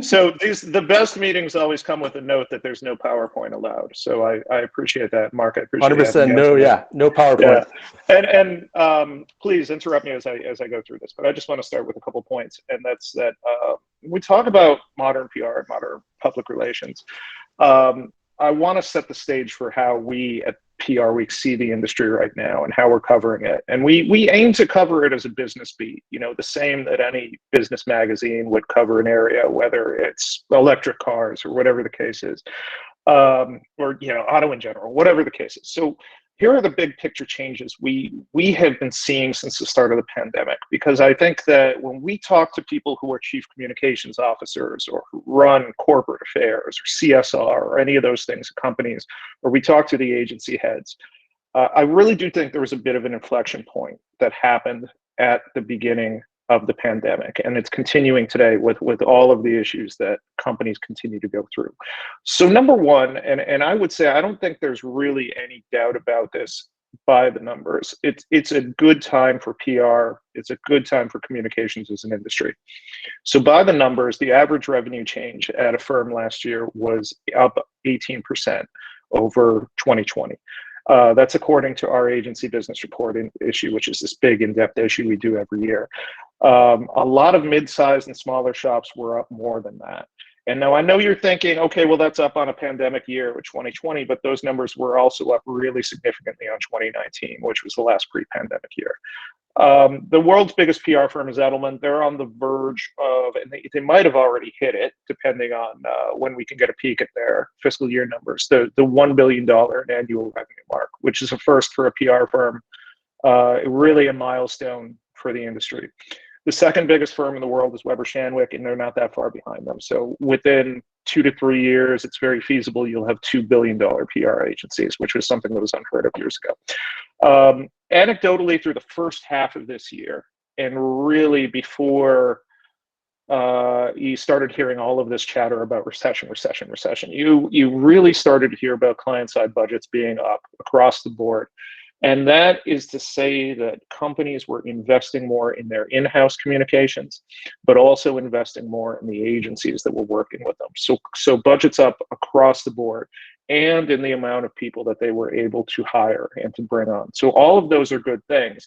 So the best meetings always come with a note that there's no PowerPoint allowed. So I appreciate that, Mark. I appreciate 100%. No, yeah, no PowerPoint. Yeah. And please interrupt me as I go through this, but I just want to start with a couple points, and that's that when we talk about modern PR and modern public relations, I want to set the stage for how we at PRWeek see the industry right now and how we're covering it. And we aim to cover it as a business beat, the same that any business magazine would cover an area, whether it's electric cars or whatever the case is, or auto in general, whatever the case is. So here are the big picture changes we have been seeing since the start of the pandemic, because I think that when we talk to people who are chief communications officers or who run corporate affairs or CSR or any of those things at companies, or we talk to the agency heads, I really do think there was a bit of an inflection point that happened at the beginning of the pandemic, and it's continuing today with all of the issues that companies continue to go through. So number one, and I would say I don't think there's really any doubt about this by the numbers, it's a good time for PR, it's a good time for communications as an industry. So by the numbers, the average revenue change at a firm last year was up 18% over 2020. That's according to our agency business reporting issue, which is this big in-depth issue we do every year. A lot of mid-sized and smaller shops were up more than that. And now I know you're thinking, okay, well, that's up on a pandemic year with 2020, but those numbers were also up really significantly on 2019, which was the last pre-pandemic year. The world's biggest PR firm is Edelman. They're on the verge of, and they might have already hit it, depending on when we can get a peek at their fiscal year numbers, the $1 billion annual revenue mark, which is a first for a PR firm, really a milestone for the industry. The second biggest firm in the world is Weber Shandwick, and they're not that far behind them. So within 2 to 3 years, it's very feasible you'll have $2 billion PR agencies, which was something that was unheard of years ago. Anecdotally, through the first half of this year, and really before you started hearing all of this chatter about recession, you really started to hear about client-side budgets being up across the board. And that is to say that companies were investing more in their in-house communications, but also investing more in the agencies that were working with them. So budgets up across the board, and in the amount of people that they were able to hire and to bring on. So all of those are good things.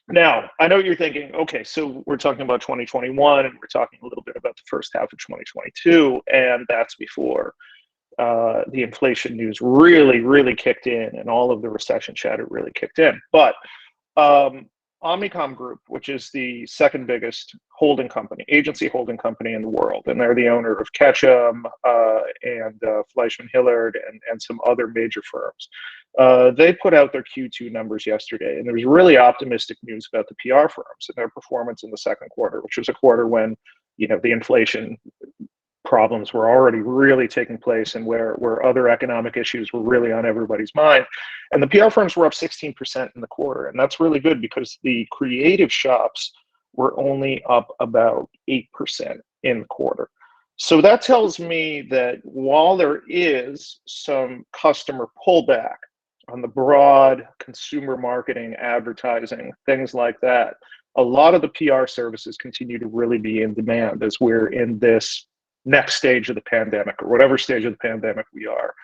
Now, I know you're thinking, okay, so we're talking about 2021, and we're talking a little bit about the first half of 2022, and that's before the inflation news really kicked in, and all of the recession chatter really kicked in. But Omnicom Group, which is the second biggest holding company, agency holding company in the world, and they're the owner of Ketchum and Fleishman Hillard and some other major firms. They put out their Q2 numbers yesterday, and there was really optimistic news about the PR firms and their performance in the second quarter, which was a quarter when the inflation problems were already really taking place, and where other economic issues were really on everybody's mind. And the PR firms were up 16% in the quarter, and that's really good because the creative shops were only up about 8% in the quarter. So that tells me that while there is some customer pullback on the broad consumer marketing, advertising, things like that, a lot of the PR services continue to really be in demand as we're in this next stage of the pandemic, or whatever stage of the pandemic we are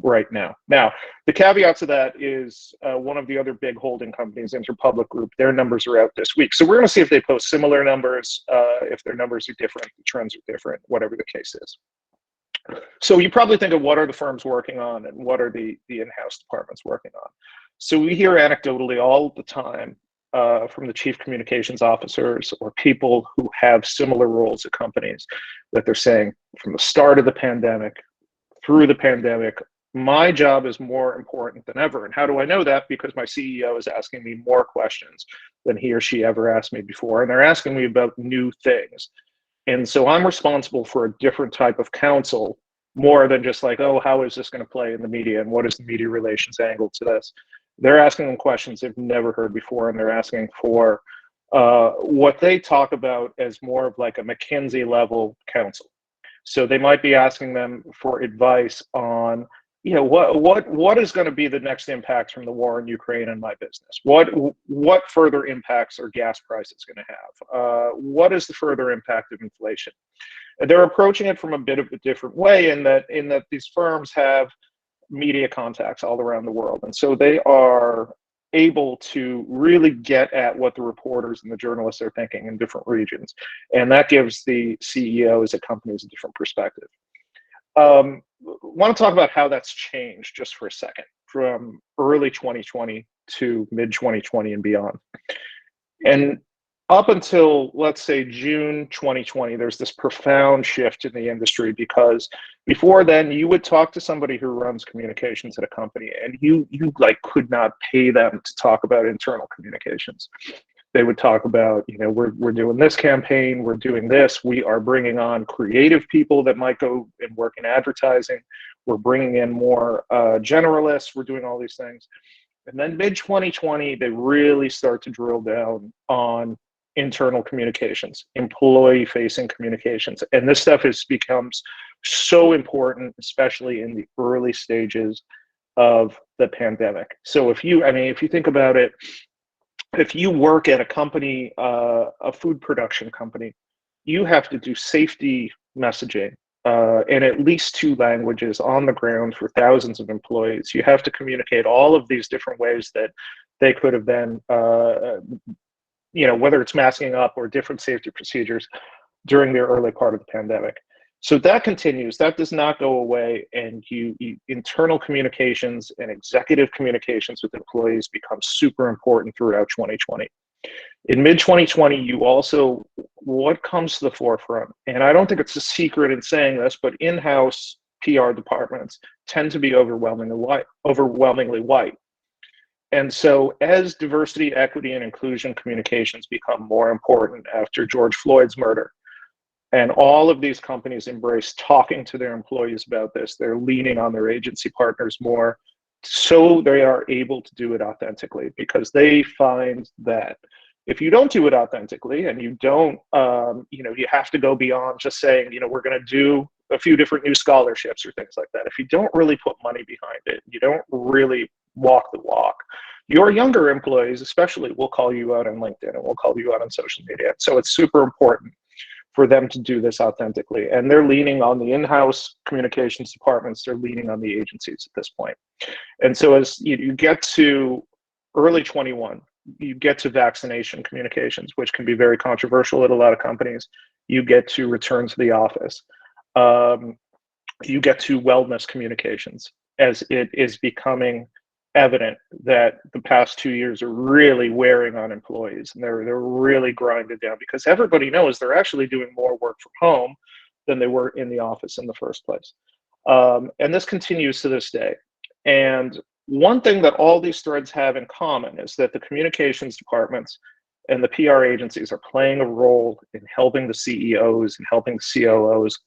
right now. Now, the caveat to that is one of the other big holding companies, Interpublic Group, their numbers are out this week. So we're going to see if they post similar numbers, if their numbers are different, the trends are different, whatever the case is. So you probably think of what are the firms working on and what are the in-house departments working on. So we hear anecdotally all the time from the chief communications officers or people who have similar roles at companies that they're saying from the start of the pandemic through the pandemic, my job is more important than ever. And how do I know that? Because my CEO is asking me more questions than he or she ever asked me before. And they're asking me about new things. And so I'm responsible for a different type of counsel, more than just like, oh, how is this going to play in the media? And what is the media relations angle to this? They're asking them questions they've never heard before, and they're asking for what they talk about as more of like a McKinsey level counsel. So they might be asking them for advice on what is going to be the next impact from the war in Ukraine on my business? What further impacts are gas prices going to have? What is the further impact of inflation? They're approaching it from a bit of a different way in that these firms have media contacts all around the world, and so they are able to really get at what the reporters and the journalists are thinking in different regions, and that gives the CEOs at companies a different perspective. Want to talk about how that's changed just for a second from early 2020 to mid 2020 and beyond. And up until, let's say, June 2020, there's this profound shift in the industry, because before then you would talk to somebody who runs communications at a company and you like could not pay them to talk about internal communications. They would talk about, we're doing this campaign, we're doing this, we are bringing on creative people that might go and work in advertising, we're bringing in more generalists, we're doing all these things. And then mid 2020, they really start to drill down on internal communications, employee facing communications. And this stuff becomes so important, especially in the early stages of the pandemic. So if you think about it, if you work at a company, a food production company, you have to do safety messaging in at least 2 languages on the ground for thousands of employees. You have to communicate all of these different ways that they could have been, whether it's masking up or different safety procedures during the early part of the pandemic. So that continues, that does not go away, and internal communications and executive communications with employees become super important throughout 2020. In mid 2020, you also, what comes to the forefront, and I don't think it's a secret in saying this, but in-house PR departments tend to be overwhelmingly white. And so as diversity, equity, and inclusion communications become more important after George Floyd's murder, and all of these companies embrace talking to their employees about this, they're leaning on their agency partners more, so they are able to do it authentically, because they find that if you don't do it authentically and you don't, you have to go beyond just saying, we're going to do a few different new scholarships or things like that. If you don't really put money behind it, you don't really walk the walk, your younger employees especially will call you out on LinkedIn and will call you out on social media. So it's super important for them to do this authentically. And they're leaning on the in-house communications departments, they're leaning on the agencies at this point. And so as you get to early 21, you get to vaccination communications, which can be very controversial at a lot of companies. You get to return to the office. You get to wellness communications, as it is becoming evident that the past 2 years are really wearing on employees, and they're really grinding down, because everybody knows they're actually doing more work from home than they were in the office in the first place. And this continues to this day. And one thing that all these threads have in common is that the communications departments and the PR agencies are playing a role in helping the CEOs and helping the COOs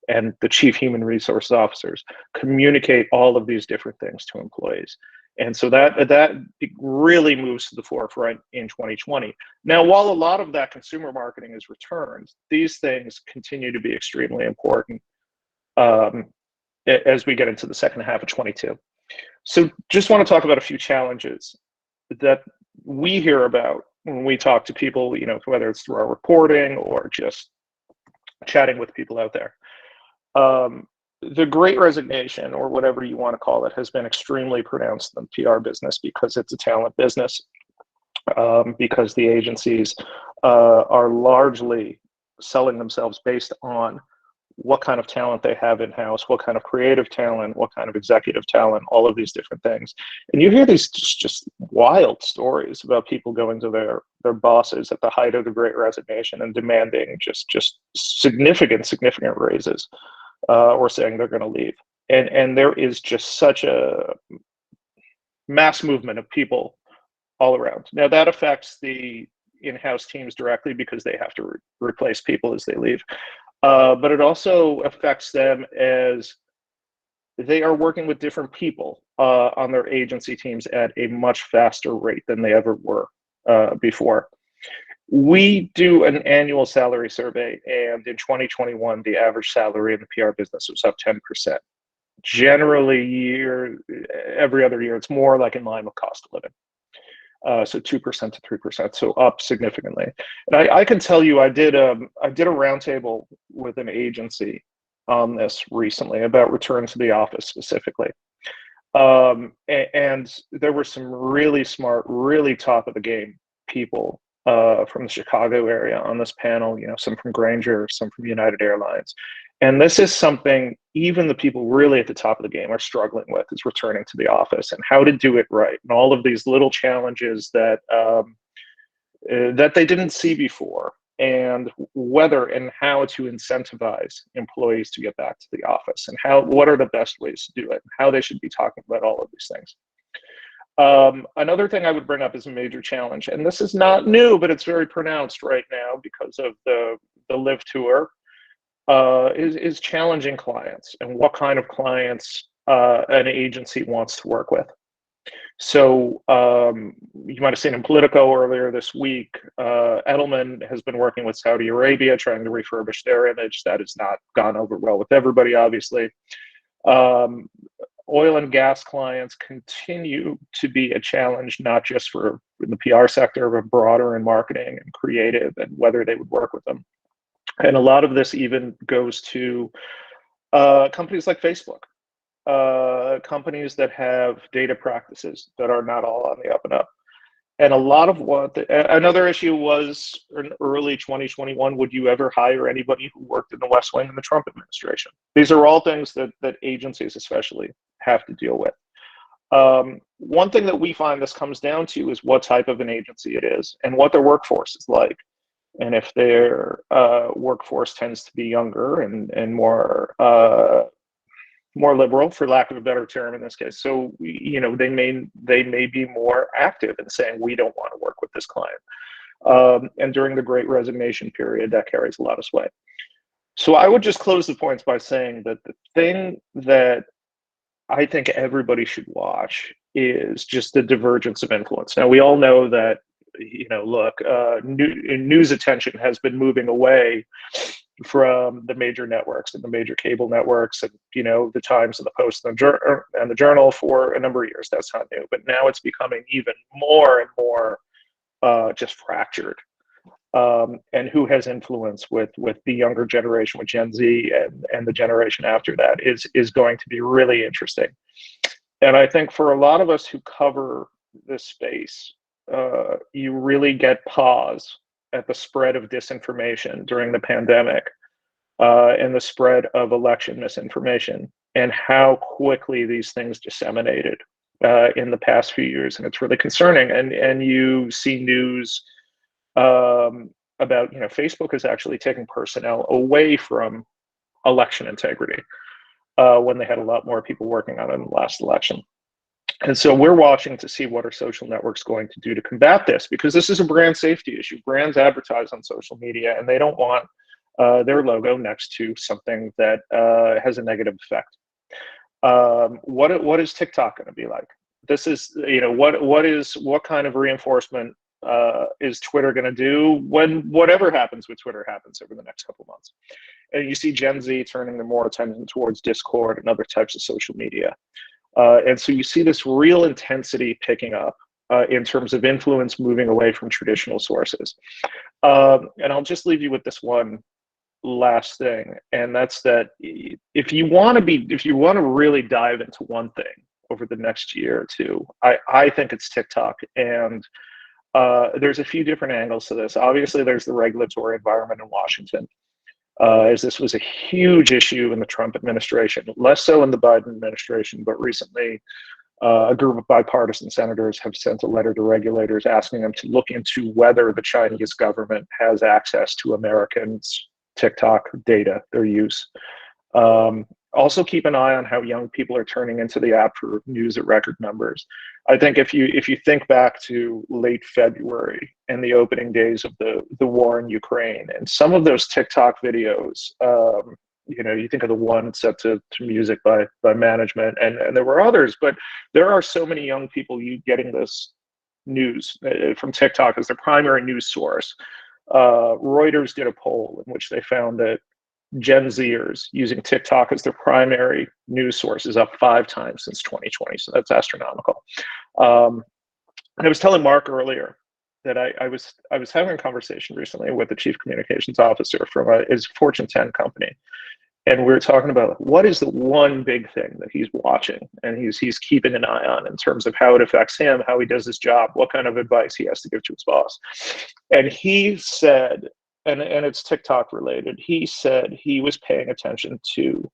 and the chief human resource officers communicate all of these different things to employees. And so that really moves to the forefront in 2020. Now, while a lot of that consumer marketing is returned, these things continue to be extremely important as we get into the second half of 22. So just want to talk about a few challenges that we hear about when we talk to people, whether it's through our reporting or just chatting with people out there. The Great Resignation, or whatever you want to call it, has been extremely pronounced in the PR business because it's a talent business, because the agencies are largely selling themselves based on what kind of talent they have in-house, what kind of creative talent, what kind of executive talent, all of these different things. And you hear these just wild stories about people going to their bosses at the height of the Great Resignation and demanding just significant raises. Or saying they're going to leave. And there is just such a mass movement of people all around. Now that affects the in-house teams directly because they have to replace people as they leave. But it also affects them as they are working with different people on their agency teams at a much faster rate than they ever were before. We do an annual salary survey, and in 2021, the average salary in the PR business was up 10%. generally every other year, it's more like in line with cost of living. So 2% to 3%, so up significantly. And I can tell you, I did a roundtable with an agency on this recently about return to the office specifically. And there were some really smart, really top of the game people from the Chicago area on this panel, some from Grainger, some from United Airlines. And this is something even the people really at the top of the game are struggling with, is returning to the office and how to do it right. And all of these little challenges that that they didn't see before, and whether and how to incentivize employees to get back to the office, and what are the best ways to do it, and how they should be talking about all of these things. Another thing I would bring up is a major challenge, and this is not new, but it's very pronounced right now because of the Live Tour, is challenging clients and what kind of clients an agency wants to work with. So you might have seen in Politico earlier this week, Edelman has been working with Saudi Arabia trying to refurbish their image. That has not gone over well with everybody, obviously. Oil and gas clients continue to be a challenge, not just for the PR sector, but broader in marketing and creative, and whether they would work with them. And a lot of this even goes to companies like Facebook, companies that have data practices that are not all on the up and up. And a lot of another issue was in early 2021, would you ever hire anybody who worked in the West Wing in the Trump administration? These are all things that agencies especially have to deal with. One thing that we find this comes down to is what type of an agency it is and what their workforce is like. And if their workforce tends to be younger and more liberal, for lack of a better term in this case, so they may be more active in saying we don't want to work with this client. And during the Great Resignation period, that carries a lot of sway. So I would just close the points by saying that the thing that I think everybody should watch is just the divergence of influence. Now, we all know that news attention has been moving away from the major networks and the major cable networks, and the Times and the Post and the Journal for a number of years. That's not new, but now it's becoming even more and more just fractured. And who has influence with the younger generation, with Gen Z and the generation after that, is going to be really interesting. And I think for a lot of us who cover this space, you really get pause at the spread of disinformation during the pandemic, and the spread of election misinformation, and how quickly these things disseminated in the past few years. And it's really concerning. And you see news about, Facebook is actually taking personnel away from election integrity when they had a lot more people working on it in the last election. And so we're watching to see what are social networks going to do to combat this, because this is a brand safety issue. Brands advertise on social media, and they don't want their logo next to something that has a negative effect. What is TikTok going to be like? This is, what kind of reinforcement is Twitter going to do when whatever happens with Twitter happens over the next couple months? And you see Gen Z turning their more attention towards Discord and other types of social media. And so you see this real intensity picking up in terms of influence moving away from traditional sources. And I'll just leave you with this one last thing, and that's that if you want to really dive into one thing over the next year or two, I think it's TikTok. And there's a few different angles to this. Obviously, there's the regulatory environment in Washington, as this was a huge issue in the Trump administration, less so in the Biden administration, but recently a group of bipartisan senators have sent a letter to regulators asking them to look into whether the Chinese government has access to Americans' TikTok data, their use. Also keep an eye on how young people are turning into the app for news at record numbers. I think if you think back to late February and the opening days of the war in Ukraine, and some of those TikTok videos, you think of the one set to music by management, and there were others, but there are so many young people getting this news from TikTok as their primary news source. Reuters did a poll in which they found that Gen Zers using TikTok as their primary news source is up 5 times since 2020. So that's astronomical. And I was telling Mark earlier that I was having a conversation recently with the chief communications officer from his Fortune 10 company, and we were talking about what is the one big thing that he's watching and he's keeping an eye on in terms of how it affects him, how he does his job, what kind of advice he has to give to his boss. And he said, and it's TikTok related, he said he was paying attention to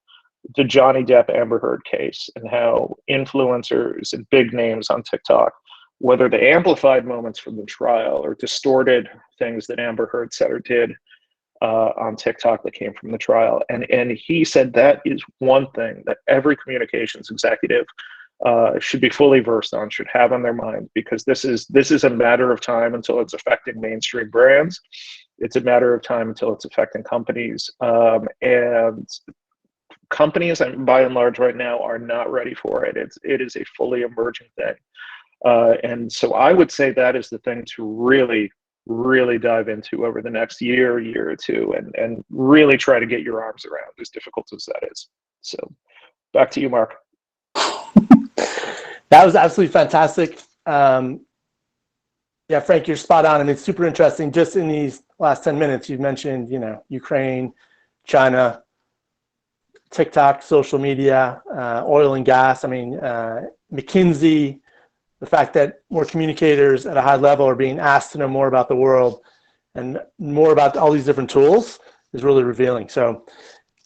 the Johnny Depp Amber Heard case and how influencers and big names on TikTok, whether they amplified moments from the trial or distorted things that Amber Heard said or did on TikTok that came from the trial. And he said that is one thing that every communications executive should be fully versed on, should have on their mind, because this is a matter of time until it's affecting mainstream brands. It's a matter of time until it's affecting companies. And companies, by and large right now, are not ready for it. It is a fully emerging thing. And so I would say that is the thing to really dive into over the next year or two, and really try to get your arms around, as difficult as that is. So back to you, Mark. That was absolutely fantastic. Yeah, Frank, you're spot on. I mean, it's super interesting. Just in these last 10 minutes, you've mentioned, Ukraine, China, TikTok, social media, oil and gas. I mean, McKinsey, the fact that more communicators at a high level are being asked to know more about the world and more about all these different tools is really revealing. So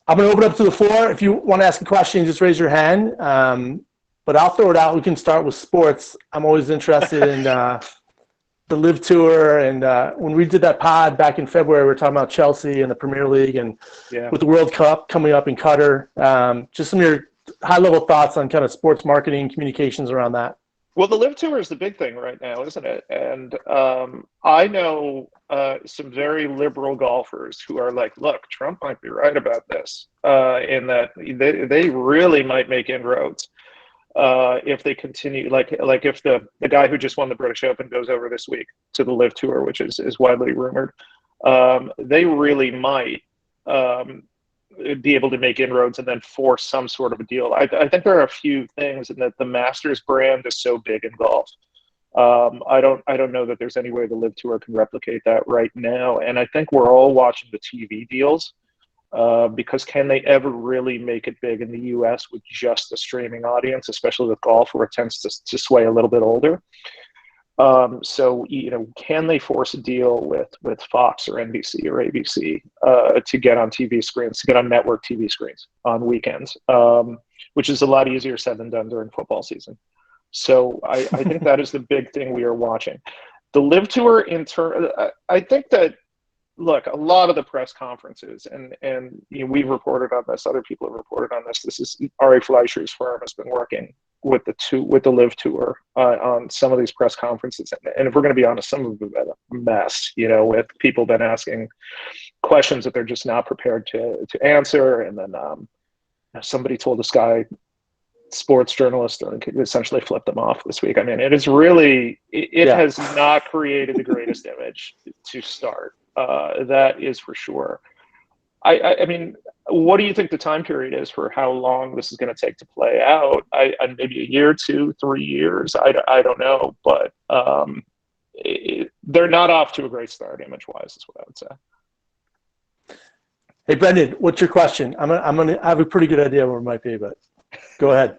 I'm going to open up to the floor. If you want to ask a question, just raise your hand. But I'll throw it out. We can start with sports. I'm always interested in the Live Tour. And when we did that pod back in February, we were talking about Chelsea and the Premier League, and with the World Cup coming up in Qatar. Just some of your high-level thoughts on kind of sports marketing, communications around that. Well, the Live Tour is the big thing right now, isn't it? And I know some very liberal golfers who are like, look, Trump might be right about this, in that they really might make inroads if they continue. Like if the guy who just won the British Open goes over this week to the Live Tour, which is widely rumored, they really might be able to make inroads and then force some sort of a deal. I think there are a few things, in that the Masters brand is so big in golf. I don't know that there's any way the Live Tour can replicate that right now. And I think we're all watching the TV deals, because can they ever really make it big in the US with just a streaming audience, especially with golf, where it tends to sway a little bit older? So, can they force a deal with Fox or NBC or ABC to get on TV screens, to get on network TV screens on weekends, which is a lot easier said than done during football season. So I think that is the big thing we are watching. The Live Tour, I think that, look, a lot of the press conferences, and we've reported on this, other people have reported on this. This is Ari Fleischer's firm has been working with the Live Tour on some of these press conferences, and if we're going to be honest, some of them have been a mess. With people been asking questions that they're just not prepared to answer, and then somebody told this guy, sports journalist, essentially flipped them off this week. I mean, it is really it has not created the greatest image to start. That is for sure. I mean, what do you think the time period is for how long this is going to take to play out? Maybe a year, 2, 3 years. I don't know, but they're not off to a great start image-wise, is what I would say. Hey, Brendan, what's your question? I have a pretty good idea where it might be, but go ahead.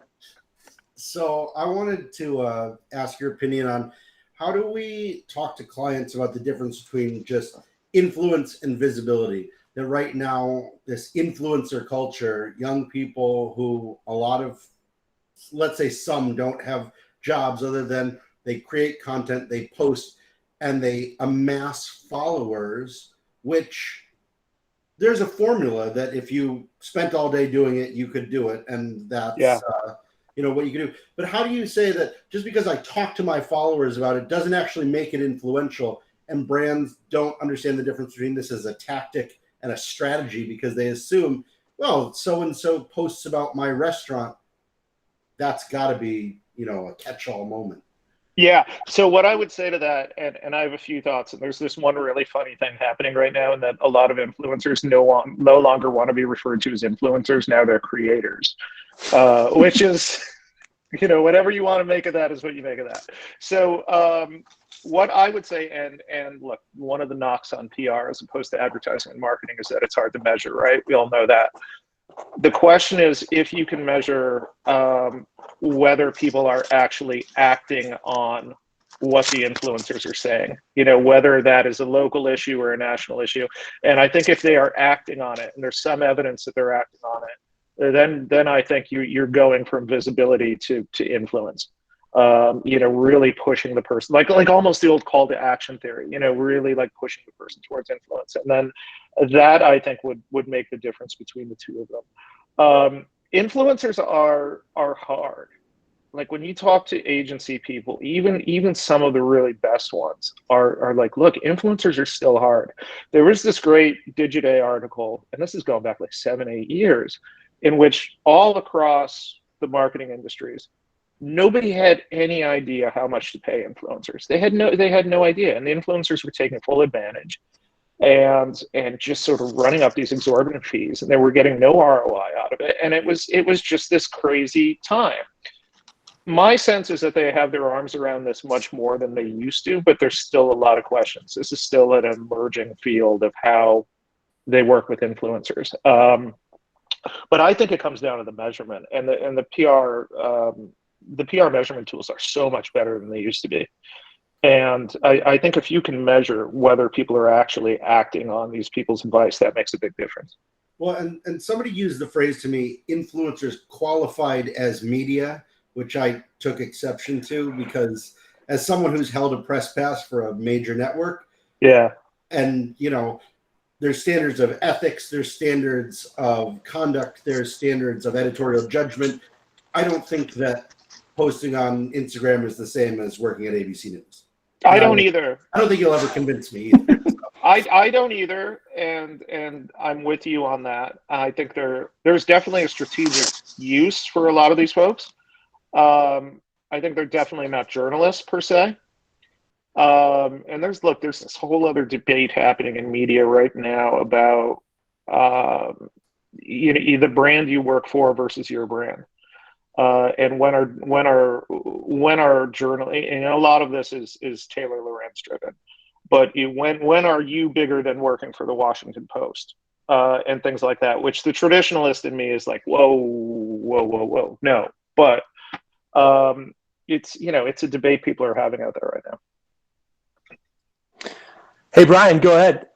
So I wanted to ask your opinion on how do we talk to clients about the difference between just influence and visibility? That right now, this influencer culture, young people who a lot of, let's say some don't have jobs other than they create content, they post, and they amass followers, which there's a formula that if you spent all day doing it, you could do it. And that's, what you can do. But how do you say that just because I talk to my followers about it doesn't actually make it influential, and brands don't understand the difference between this as a tactic and a strategy because they assume, well, so-and-so posts about my restaurant. That's got to be, a catch-all moment. Yeah. So what I would say to that, and I have a few thoughts, and there's this one really funny thing happening right now, and that a lot of influencers no longer want to be referred to as influencers. Now they're creators, which is, whatever you want to make of that is what you make of that. So what I would say, and look, one of the knocks on PR as opposed to advertising and marketing is that it's hard to measure, right? We all know that. The question is if you can measure whether people are actually acting on what the influencers are saying, whether that is a local issue or a national issue. And I think if they are acting on it, and there's some evidence that they're acting on it, then I think you're going from visibility to influence. Really pushing the person, like almost the old call to action theory, really like pushing the person towards influence. And then that I think would make the difference between the two of them. Influencers are hard. Like when you talk to agency people, even some of the really best ones are like, look, influencers are still hard. There was this great Digiday article, and this is going back like 7-8 years, in which all across the marketing industries, nobody had any idea how much to pay influencers. They had no idea, and the influencers were taking full advantage and just sort of running up these exorbitant fees, and they were getting no ROI out of it. And it was just this crazy time. My sense is that they have their arms around this much more than they used to, but there's still a lot of questions. This is still an emerging field of how they work with influencers. But I think it comes down to the measurement, and the PR measurement tools are so much better than they used to be. And I think if you can measure whether people are actually acting on these people's advice, that makes a big difference. Well, and somebody used the phrase to me, influencers qualified as media, which I took exception to, because as someone who's held a press pass for a major network, yeah, and there's standards of ethics, there's standards of conduct, there's standards of editorial judgment. I don't think that posting on Instagram is the same as working at ABC News. I don't either. I don't think you'll ever convince me either. I don't either, and I'm with you on that. I think there's definitely a strategic use for a lot of these folks. I think they're definitely not journalists per se. And there's this whole other debate happening in media right now about the brand you work for versus your brand. And when are journal, a lot of this is Taylor Lorenz driven, but when are you bigger than working for the Washington Post and things like that, which the traditionalist in me is like, whoa, no. But it's a debate people are having out there right now. Hey, Brian, go ahead.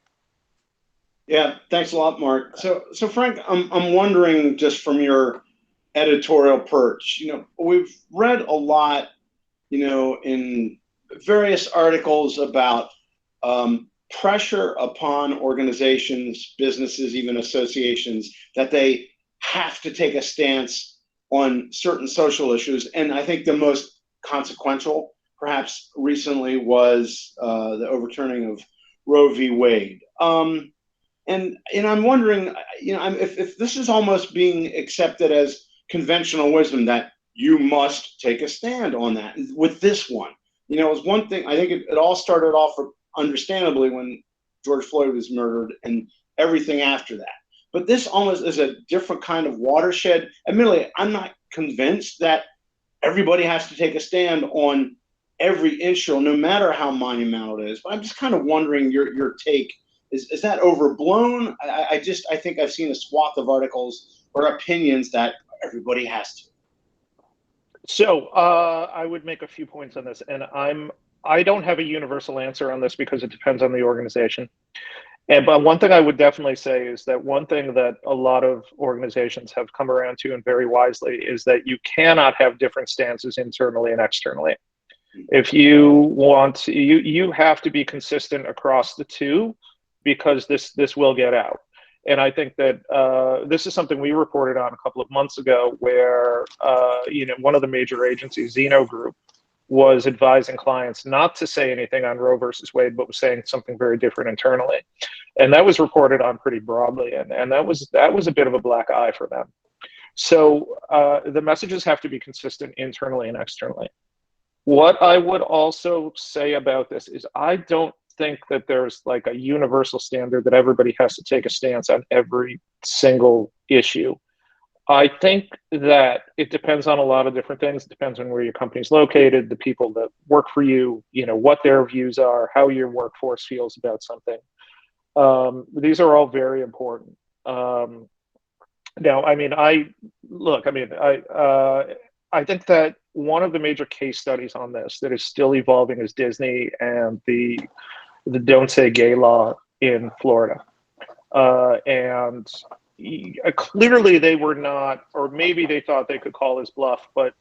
Yeah, thanks a lot, Mark. So Frank, I'm wondering, just from your editorial perch, we've read a lot, in various articles about pressure upon organizations, businesses, even associations, that they have to take a stance on certain social issues. And I think the most consequential, perhaps recently, was the overturning of Roe v. Wade. And I'm wondering, if this is almost being accepted as conventional wisdom, that you must take a stand on that. With this one, it was one thing. I think it all started off, understandably, when George Floyd was murdered, and everything after that. But this almost is a different kind of watershed. Admittedly, I'm not convinced that everybody has to take a stand on every issue, no matter how monumental it is. But I'm just kind of wondering your take. Is that overblown? I think I've seen a swath of articles or opinions that everybody has to. So I would make a few points on this, and I don't have a universal answer on this because it depends on the organization. But one thing I would definitely say is that one thing that a lot of organizations have come around to, and very wisely, is that you cannot have different stances internally and externally. If you want to, you have to be consistent across the two, because this will get out. And I think that this is something we reported on a couple of months ago, where one of the major agencies, Zeno Group, was advising clients not to say anything on Roe versus Wade, but was saying something very different internally. And that was reported on pretty broadly, and that was a bit of a black eye for them. So the messages have to be consistent internally and externally. What I would also say about this is I don't think that there's like a universal standard that everybody has to take a stance on every single issue. I think that it depends on a lot of different things. It depends on where your company's located, the people that work for you, you know, what their views are, how your workforce feels about something. These are all very important. Now, I mean, I think that one of the major case studies on this that is still evolving is Disney and the Don't Say Gay law in Florida. And clearly they were not, or maybe they thought they could call his bluff, but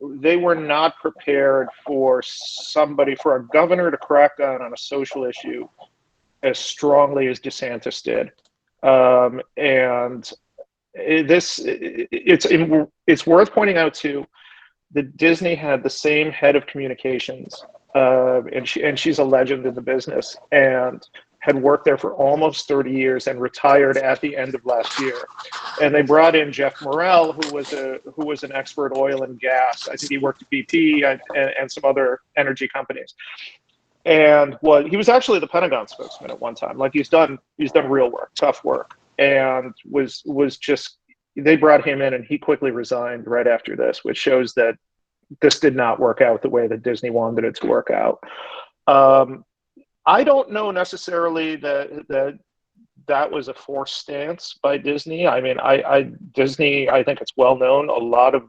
they were not prepared for a governor to crack down on a social issue as strongly as DeSantis did. And it's worth pointing out too that Disney had the same head of communications, and she's a legend in the business, and had worked there for almost 30 years and retired at the end of last year. And they brought in Jeff Morrell, who was an expert oil and gas. I think he worked at BP and some other energy companies. And he was actually the Pentagon spokesman at one time. Like he's done real work, tough work, and they brought him in and he quickly resigned right after this, which shows that this did not work out the way that Disney wanted it to work out. I don't know necessarily that was a forced stance by Disney. I mean, Disney, I think it's well known. A lot of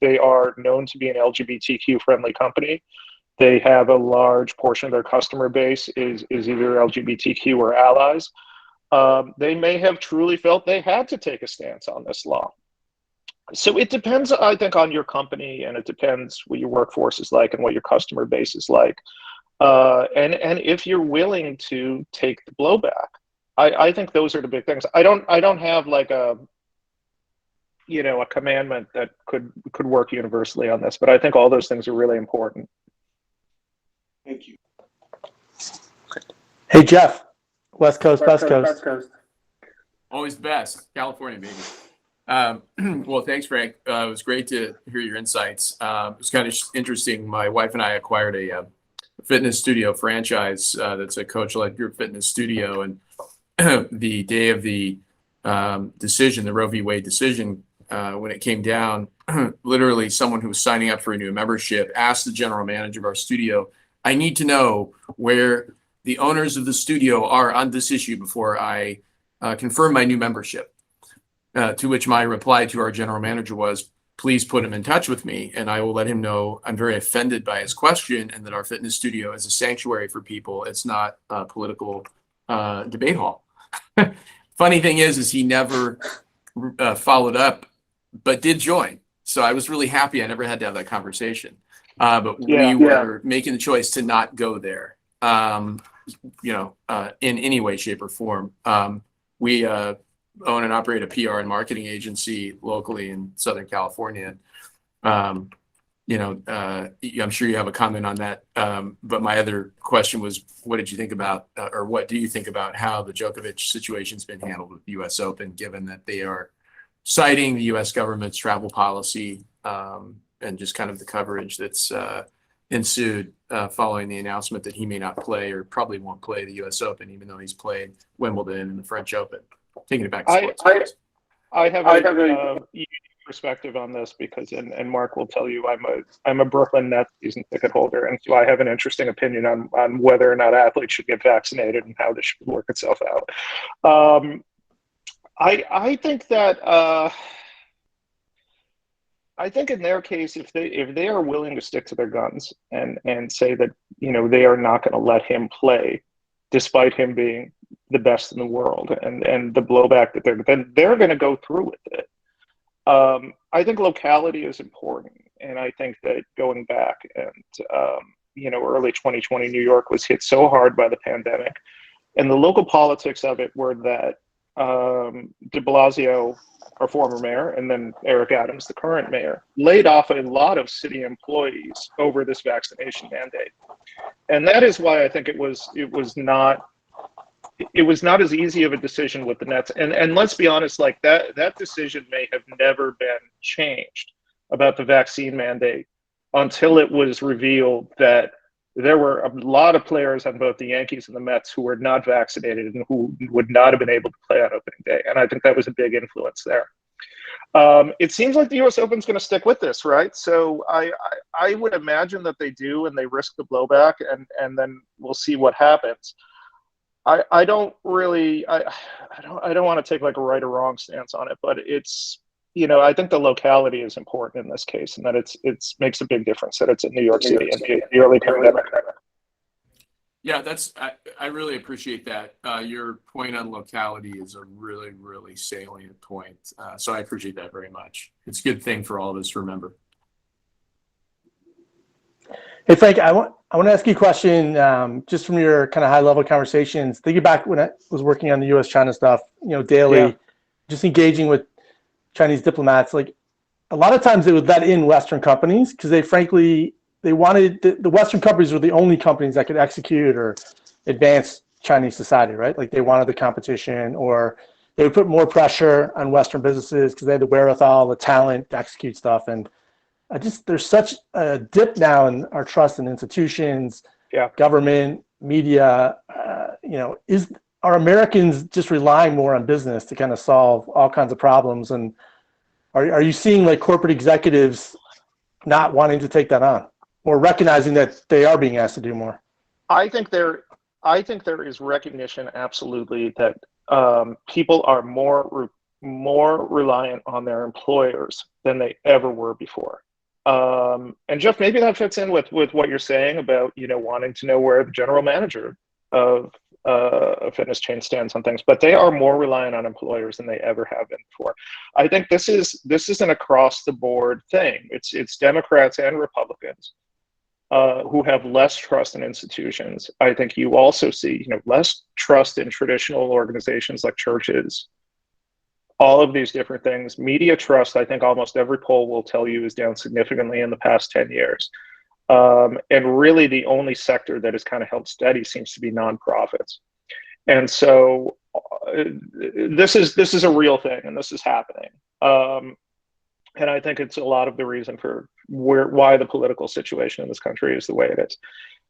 they are known to be an LGBTQ friendly company. They have a large portion of their customer base is either LGBTQ or allies. They may have truly felt they had to take a stance on this law. So it depends, I think, on your company, and it depends what your workforce is like and what your customer base is like. And if you're willing to take the blowback, I think those are the big things. I don't have like a commandment that could work universally on this, but I think all those things are really important. Thank you. Hey, Jeff, West Coast, Best Coast. Always best. California, baby. Well, thanks, Frank. It was great to hear your insights. It was kind of interesting. My wife and I acquired a fitness studio franchise that's a coach-led group fitness studio. And the day of the decision, the Roe v. Wade decision, when it came down, literally someone who was signing up for a new membership asked the general manager of our studio, I need to know where the owners of the studio are on this issue before I confirm my new membership. To which my reply to our general manager was, please put him in touch with me and I will let him know I'm very offended by his question and that our fitness studio is a sanctuary for people. It's not a political debate hall. Funny thing is he never followed up, but did join. So I was really happy I never had to have that conversation. But we were making the choice to not go there, in any way, shape, or form. We own and operate a PR and marketing agency locally in Southern California. I'm sure you have a comment on that. But my other question was, what did you think about, or what do you think about how the Djokovic situation's been handled with the U.S. Open, given that they are citing the U.S. government's travel policy and just kind of the coverage that's ensued following the announcement that he may not play or probably won't play the U.S. Open, even though he's played Wimbledon and the French Open. Taking it back to sports. I have a unique perspective on this because, and Mark will tell you, I'm a Brooklyn Nets season ticket holder, and so I have an interesting opinion on whether or not athletes should get vaccinated and how this should work itself out. I think that I think in their case, if they are willing to stick to their guns and say that they are not going to let him play, despite him being the best in the world, and the blowback that they're going to go through with it. I think locality is important, and I think that going back and early 2020, New York was hit so hard by the pandemic, and the local politics of it were that de Blasio, our former mayor, and then Eric Adams, the current mayor, laid off a lot of city employees over this vaccination mandate, and that is why I think it was not as easy of a decision with the Nets. And let's be honest, like that decision may have never been changed about the vaccine mandate until it was revealed that there were a lot of players on both the Yankees and the Mets who were not vaccinated and who would not have been able to play on opening day. And I think that was a big influence there. It seems like the U.S. Open is going to stick with this, right? So I would imagine that they do, and they risk the blowback, and then we'll see what happens. I don't really, I don't want to take like a right or wrong stance on it, but it's, I think the locality is important in this case, and that it's makes a big difference that it's in New York City and the early pandemic. Yeah, I really appreciate that. Your point on locality is a really, really salient point. So I appreciate that very much. It's a good thing for all of us to remember. Hey, Frank, I want to ask you a question just from your kind of high level conversations. Thinking back when I was working on the U.S.-China stuff, daily, just engaging with Chinese diplomats, like a lot of times they would let in Western companies because they wanted the Western companies were the only companies that could execute or advance Chinese society, right? Like they wanted the competition, or they would put more pressure on Western businesses because they had the wherewithal, the talent to execute stuff. And there's such a dip now in our trust in institutions, government, media. Are Americans just relying more on business to kind of solve all kinds of problems? And are you seeing like corporate executives not wanting to take that on, or recognizing that they are being asked to do more? I think there is recognition, absolutely, that people are more reliant on their employers than they ever were before. And Jeff, maybe that fits in with what you're saying about wanting to know where the general manager of a fitness chain stands on things, but they are more reliant on employers than they ever have been before. I think this is an across the board thing. It's Democrats and Republicans who have less trust in institutions. I think you also see less trust in traditional organizations like churches. All of these different things. Media trust, I think almost every poll will tell you, is down significantly in the past 10 years. And really the only sector that has kind of held steady seems to be nonprofits. And so this is a real thing, and this is happening. And I think it's a lot of the reason for why the political situation in this country is the way it is.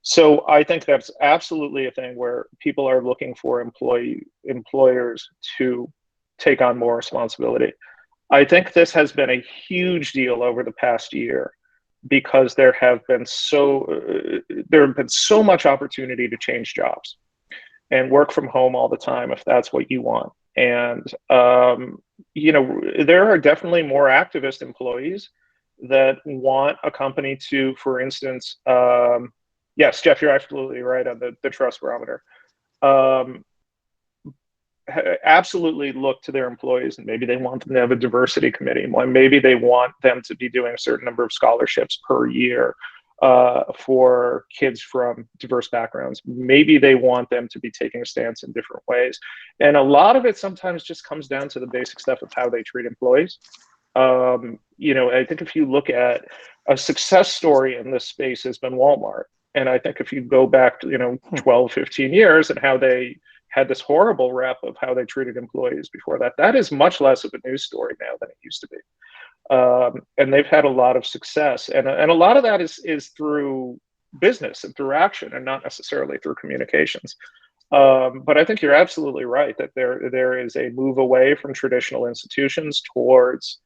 So I think that's absolutely a thing where people are looking for employers to take on more responsibility. I think this has been a huge deal over the past year because there have been so much opportunity to change jobs and work from home all the time if that's what you want. And there are definitely more activist employees that want a company to, for instance, yes, Jeff, you're absolutely right on the trust barometer. Absolutely look to their employees, and maybe they want them to have a diversity committee. Maybe they want them to be doing a certain number of scholarships per year for kids from diverse backgrounds. Maybe they want them to be taking a stance in different ways. And a lot of it sometimes just comes down to the basic stuff of how they treat employees. I think if you look at a success story in this space has been Walmart. And I think if you go back to, 12, 15 years and how they had this horrible rep of how they treated employees before that is much less of a news story now than it used to be. And they've had a lot of success. And a lot of that is through business and through action and not necessarily through communications. But I think you're absolutely right that there is a move away from traditional institutions towards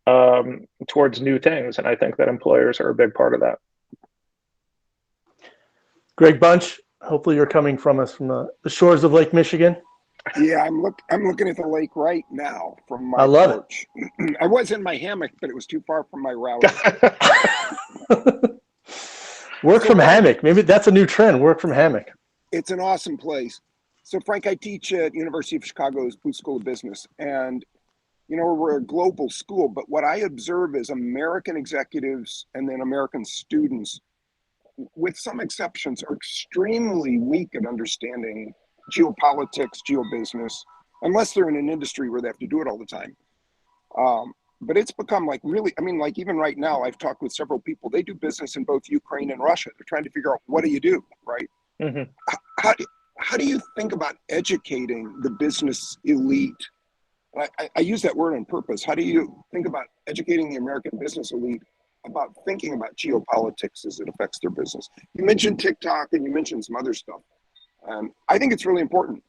new things. And I think that employers are a big part of that. Greg Bunch, hopefully you're coming from us from the shores of Lake Michigan. Yeah, I'm looking at the lake right now from my I love porch. I was in my hammock, but it was too far from my router. Work from hammock. Maybe that's a new trend. Work from hammock. It's an awesome place. So, Frank, I teach at University of Chicago's Booth School of Business, and we're a global school. But what I observe is American executives and then American students, with some exceptions, are extremely weak at understanding geopolitics, geobusiness, unless they're in an industry where they have to do it all the time. But it's become like even right now, I've talked with several people. They do business in both Ukraine and Russia. They're trying to figure out, what do you do, right? Mm-hmm. How do you think about educating the business elite? I use that word on purpose. How do you think about educating the American business elite about thinking about geopolitics as it affects their business. You mentioned TikTok and you mentioned some other stuff. I think it's really important.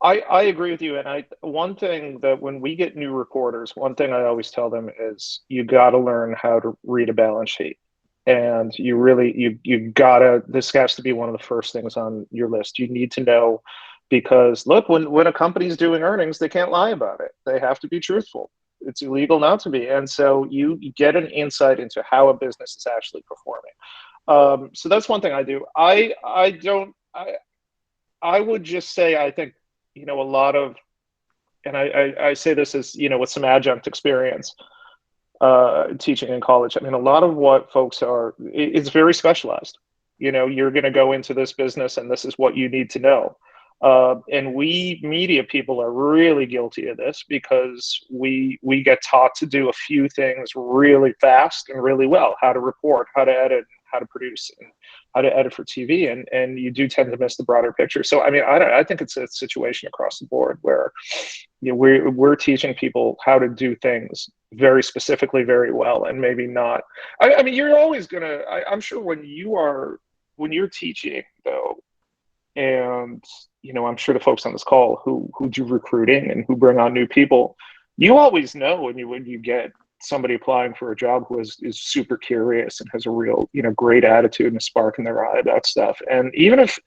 I agree with you. And one thing that when we get new reporters, one thing I always tell them is you got to learn how to read a balance sheet. And you gotta, this has to be one of the first things on your list. You need to know, because look, when a company's doing earnings, they can't lie about it. They have to be truthful. It's illegal not to be. And so you get an insight into how a business is actually performing. So that's one thing I do. I would just say, I think, a lot of, and I say this as, with some adjunct experience, teaching in college. I mean, a lot of what folks are, it's very specialized. You're going to go into this business and this is what you need to know. And we media people are really guilty of this because we get taught to do a few things really fast and really well: how to report, how to edit, how to produce, and how to edit for TV. And you do tend to miss the broader picture. So, I mean, I think it's a situation across the board where we're teaching people how to do things very specifically, very well, and maybe not. I mean, you're always gonna. I'm sure when you're teaching, though, and I'm sure the folks on this call who do recruiting and who bring on new people, you always know when you get somebody applying for a job who is super curious and has a real great attitude and a spark in their eye about stuff. And even if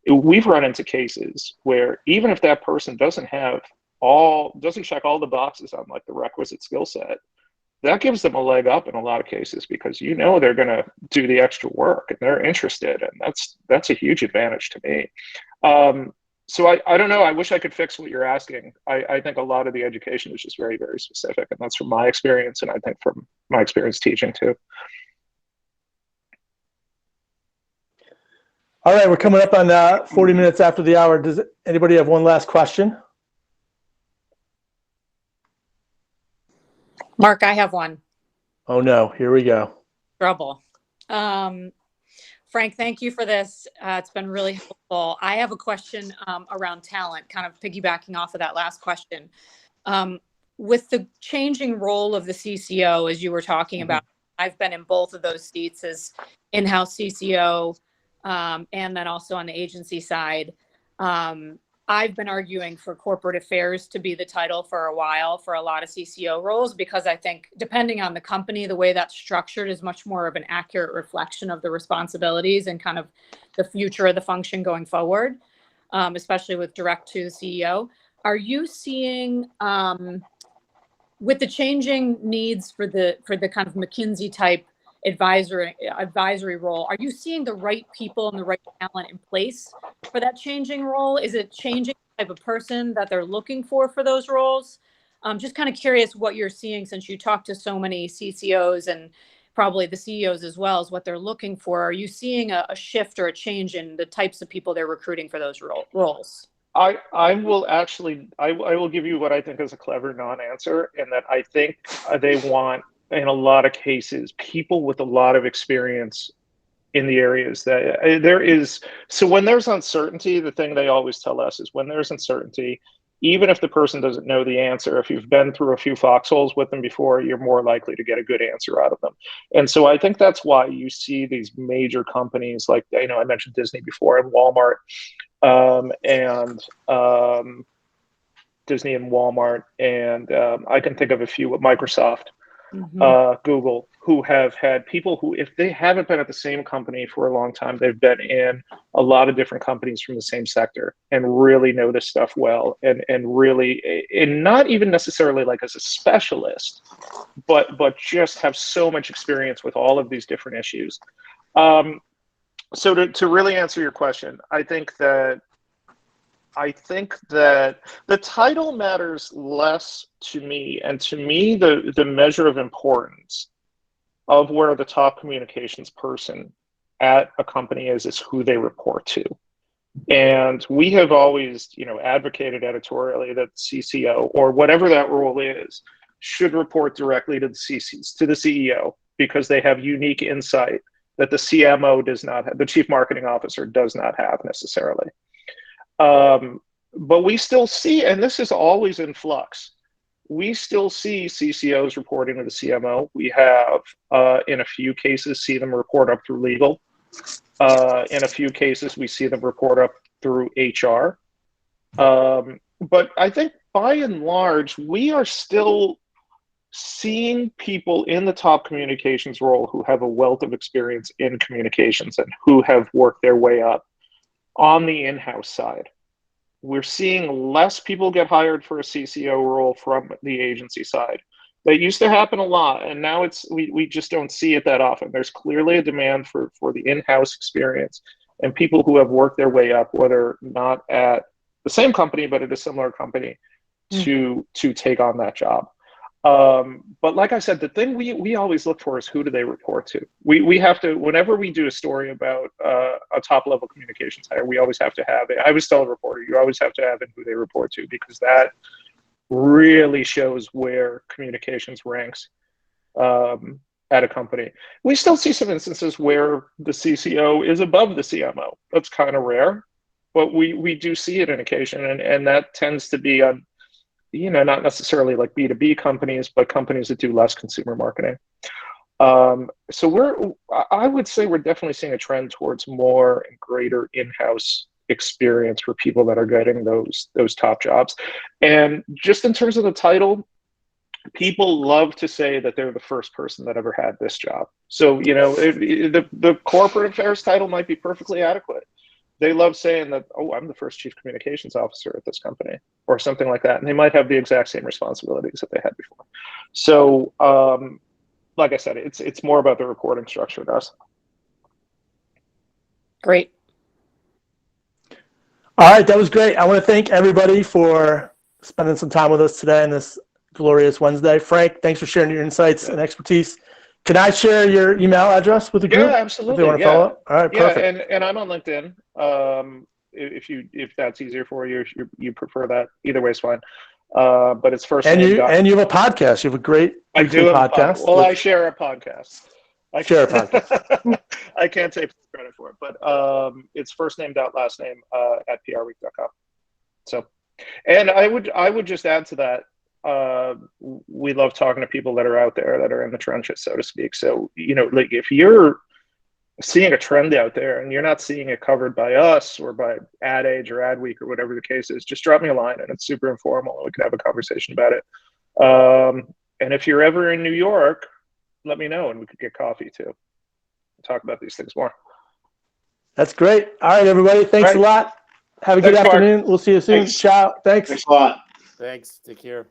we've run into cases where even if that person doesn't check all the boxes on like the requisite skill set, that gives them a leg up in a lot of cases, because they're going to do the extra work and they're interested, and that's a huge advantage to me. So I don't know. I wish I could fix what you're asking. I think a lot of the education is just very, very specific, and that's from my experience, and I think from my experience teaching too. All right, we're coming up on 40 minutes after the hour. Does anybody have one last question? Mark, I have one. Oh no, here we go. Trouble. Frank, thank you for this. It's been really helpful. I have a question around talent, kind of piggybacking off of that last question. With the changing role of the CCO, as you were talking about, I've been in both of those seats as in-house CCO and then also on the agency side. I've been arguing for corporate affairs to be the title for a while for a lot of CCO roles, because I think depending on the company, the way that's structured is much more of an accurate reflection of the responsibilities and kind of the future of the function going forward, especially with direct to the CEO. Are you seeing, with the changing needs for the kind of McKinsey type advisory role, are you seeing the right people and the right talent in place for that changing role? Is it changing the type of person that they're looking for those roles? I'm just kind of curious what you're seeing, since you talk to so many CCOs and probably the CEOs as well, as what they're looking for. Are you seeing a shift or a change in the types of people they're recruiting for those roles? I will give you what I think is a clever non-answer, in that I think they want, in a lot of cases, people with a lot of experience in the areas that there is. So when there's uncertainty, the thing they always tell us is, when there's uncertainty, even if the person doesn't know the answer, if you've been through a few foxholes with them before, you're more likely to get a good answer out of them. And so I think that's why you see these major companies like, I mentioned Disney before, and Walmart, Disney and Walmart, and I can think of a few with Microsoft, Google, who have had people who, if they haven't been at the same company for a long time, they've been in a lot of different companies from the same sector and really know this stuff well, and really, and not even necessarily like as a specialist, but just have so much experience with all of these different issues. So to really answer your question, I think that the title matters less to me, and to me, the measure of importance of where the top communications person at a company is who they report to. And we have always, advocated editorially that CCO, or whatever that role is, should report directly to the CEO, because they have unique insight that the CMO does not have, the chief marketing officer does not have necessarily. But we still see, and this is always in flux, we still see CCOs reporting to the CMO. We have, in a few cases, see them report up through legal. In a few cases, we see them report up through HR. But I think by and large, we are still seeing people in the top communications role who have a wealth of experience in communications and who have worked their way up on the in-house side. We're seeing less people get hired for a CCO role from the agency side. That used to happen a lot, and now we just don't see it that often. There's clearly a demand for the in-house experience and people who have worked their way up, whether not at the same company but at a similar company, to take on that job. But like I said, the thing we always look for is who do they report to. We have to, whenever we do a story about a top level communications hire, we always have to have it. I always tell a reporter, you always have to have it who they report to, because that really shows where communications ranks at a company. We still see some instances where the CCO is above the CMO. That's kind of rare, but we do see it on occasion, and that tends to be on, not necessarily like B2B companies, but companies that do less consumer marketing. So I would say we're definitely seeing a trend towards more and greater in-house experience for people that are getting those top jobs. And just in terms of the title, people love to say that they're the first person that ever had this job. So, the corporate affairs title might be perfectly adequate. They love saying that, oh, I'm the first chief communications officer at this company, or something like that. And they might have the exact same responsibilities that they had before. So, like I said, it's more about the reporting structure to us. Great. All right, that was great. I want to thank everybody for spending some time with us today on this glorious Wednesday. Frank, thanks for sharing your insights and expertise. Can I share your email address with the group? Yeah, absolutely. If they want to follow up? All right, perfect. And I'm on LinkedIn. If that's easier for you, if you prefer that, either way is fine. But it's first and name. You have a podcast. You have a great I do have podcast. I share a podcast. I can't take credit for it, but it's first name dot last name at PRWeek.com. So, and I would just add to that. We love talking to people that are out there, that are in the trenches, so to speak. So, like if you're seeing a trend out there and you're not seeing it covered by us or by Ad Age or Adweek or whatever the case is, just drop me a line, and it's super informal, and we can have a conversation about it. And if you're ever in New York, let me know, and we could get coffee too. Talk about these things more. That's great. All right, everybody. Thanks a lot. Have a good afternoon. Mark. We'll see you soon. Thanks. Ciao. Thanks. Thanks a lot. Thanks. Take care.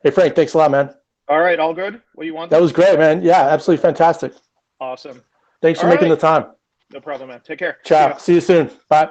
Hey, Frank. Thanks a lot, man. All right. All good? What you want? That was great, man. Yeah, absolutely fantastic. Awesome. Thanks for making the time. No problem, man. Take care. Ciao. See you soon. Bye.